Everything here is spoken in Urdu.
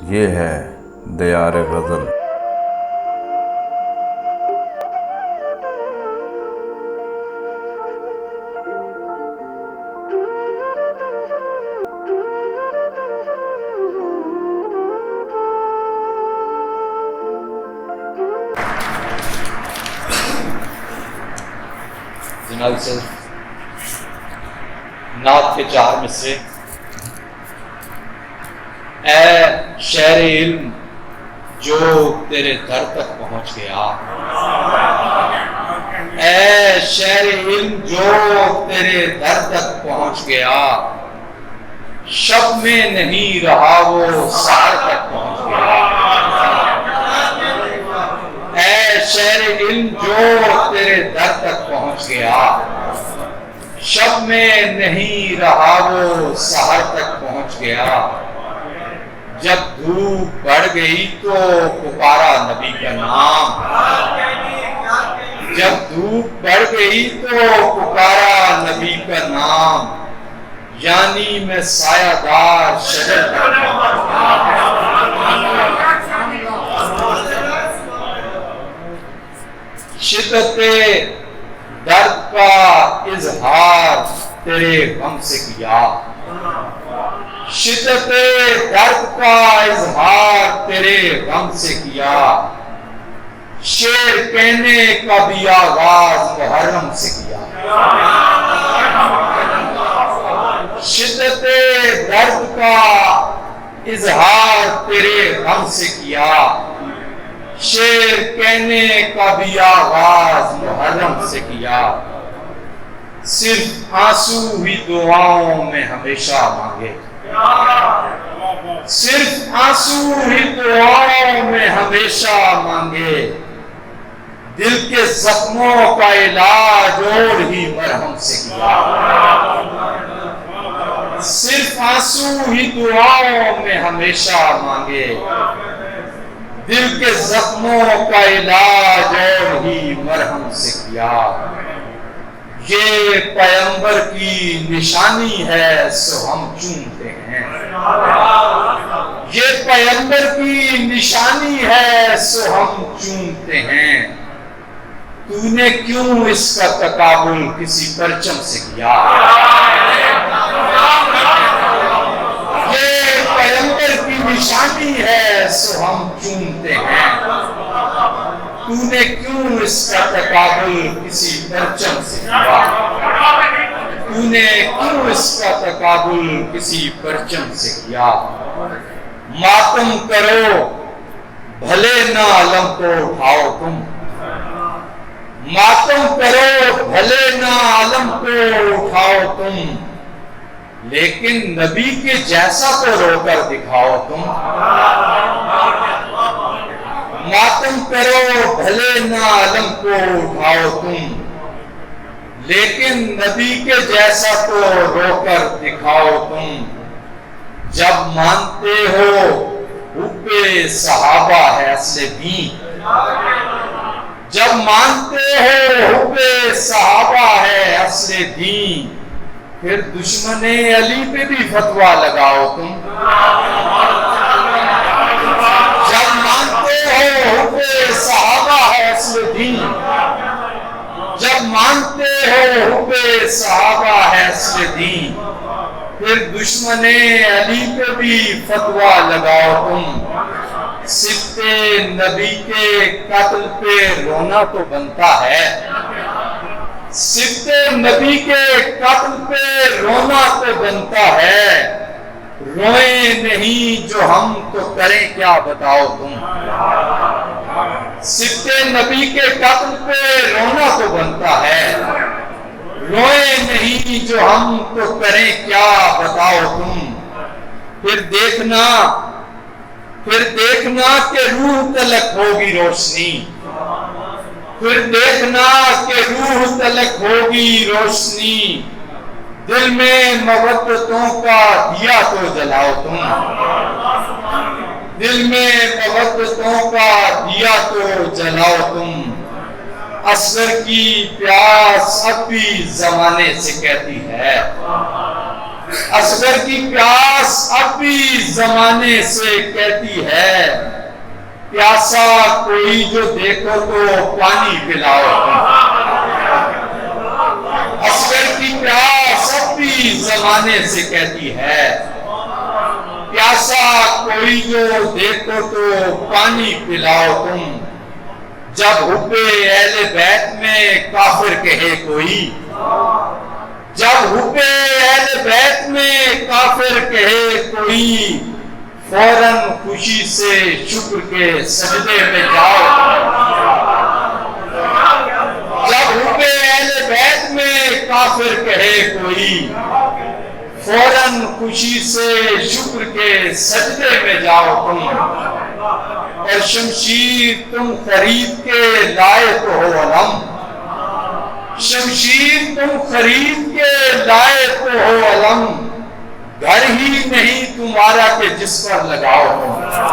یہ ہے دیار غزل۔ جناب سے نعت کے 4 مصرے۔ اے شہر علم جو تیرے در تک پہنچ گیا، اے شہر علم جو تیرے در تک پہنچ گیا، شب میں نہیں رہا وہ سحر تک پہنچ گیا۔ اے شہر علم جو تیرے در تک پہنچ گیا، شب میں نہیں رہا وہ سحر تک پہنچ گیا۔ جب دھوپ بڑھ گئی تو پکارا نبی کا نام، جب دھوپ بڑھ گئی تو پکارا نبی کا نام، یعنی میں سایہ دار شجر تک پہنچ گیا۔ شدت درد کا اظہار تیرے غم سے کیا، شدت درد کا اظہار تیرے غم سے کیا، شعر کہنے کا بھی آغاز محرم سے کیا۔ شدت درد کا اظہار تیرے غم سے کیا، شعر کہنے کا بھی آغاز محرم سے کیا۔ صرف آنسو ہی دعاؤں میں ہمیشہ مانگے، صرف آنسو ہی دعاؤں میں ہمیشہ مانگے، دل کے زخموں کا علاج اور ہی مرہم سے کیا۔ صرف آنسو ہی دعاؤں میں ہمیشہ مانگے، دل کے زخموں کا علاج اور ہی مرہم سے کیا۔ یہ پیغمبر کی نشانی ہے سو ہم چومتے ہیں، یہ پیغمبر کی نشانی ہے سو ہم چومتے ہیں، تو نے کیوں اس کا تقابل کسی پرچم سے کیا؟ یہ پیغمبر کی نشانی ہے سو ہم چومتے ہیں، تو نے کیوں اس کا تقابل کسی پرچم سے کیا؟ تو نے کیوں اس کا تقابل کسی پرچم سے کیا؟ ماتم کرو بھلے نہ علم کو اٹھاؤ تم، ماتم کرو بھلے نہ علم کو اٹھاؤ تم، لیکن نبی کے جیسا کو رو کر دکھاؤ تم۔ ماتم کرو بھلے نہ علم کو اٹھاؤ تم، لیکن نبی کے جیسا کو رو کر دکھاؤ تم۔ جب مانتے ہو حب صحابہ ہے اصل دین، جب مانتے ہو حب صحابہ ہے اصل دین، پھر دشمن علی پہ بھی فتویٰ لگاؤ تم۔ جب مانتے ہو حب صحابہ ہے اصل دین، جب مانتے ہو حب صحابہ ہے اصل دین، پھر دشمن علی پہ بھی فتویٰ لگاؤ تم۔ صفت نبی کے قتل پہ رونا تو بنتا ہے، صفت نبی کے قتل پہ رونا تو بنتا ہے، روئیں نہیں جو ہم تو کریں کیا بتاؤ تم۔ صفت نبی کے قتل پہ رونا تو بنتا ہے، روئیں نہیں جو ہم تو کریں کیا بتاؤ تم۔ پھر دیکھنا کہ روح تلک ہوگی روشنی، پھر دیکھنا کہ روح تلک ہوگی روشنی، دل میں محبتوں کا دیا تو جلاؤ تم، دل میں محبتوں کا دیا تو جلاؤ تم۔ اصغر کی پیاس اب بھی زمانے سے کہتی ہے، اصغر کی پیاس اب بھی زمانے سے کہتی ہے، پیاسا کوئی جو دیکھو تو پانی پلاؤ تم۔ اصغر کی پیاس اب بھی زمانے سے کہتی ہے، پیاسا کوئی جو دیکھو تو پانی پلاؤ تم۔ جب حب اہل بیت میں کافر کہے کوئی، جب حب اہل بیت میں کافر کہے کوئی، فوراً خوشی سے شکر کے سجدے میں جاؤ۔ جب حب اہل بیت میں کافر کہے کوئی، فوراً خوشی سے شکر کے سجدے میں جاؤ تم۔ اور شمشیر تم خرید کے لائے تو ہو علم، شمشیر تم خرید کے لائے تو ہو علم، گھر ہی نہیں تمہارا کہ جس پر لگاؤ تم۔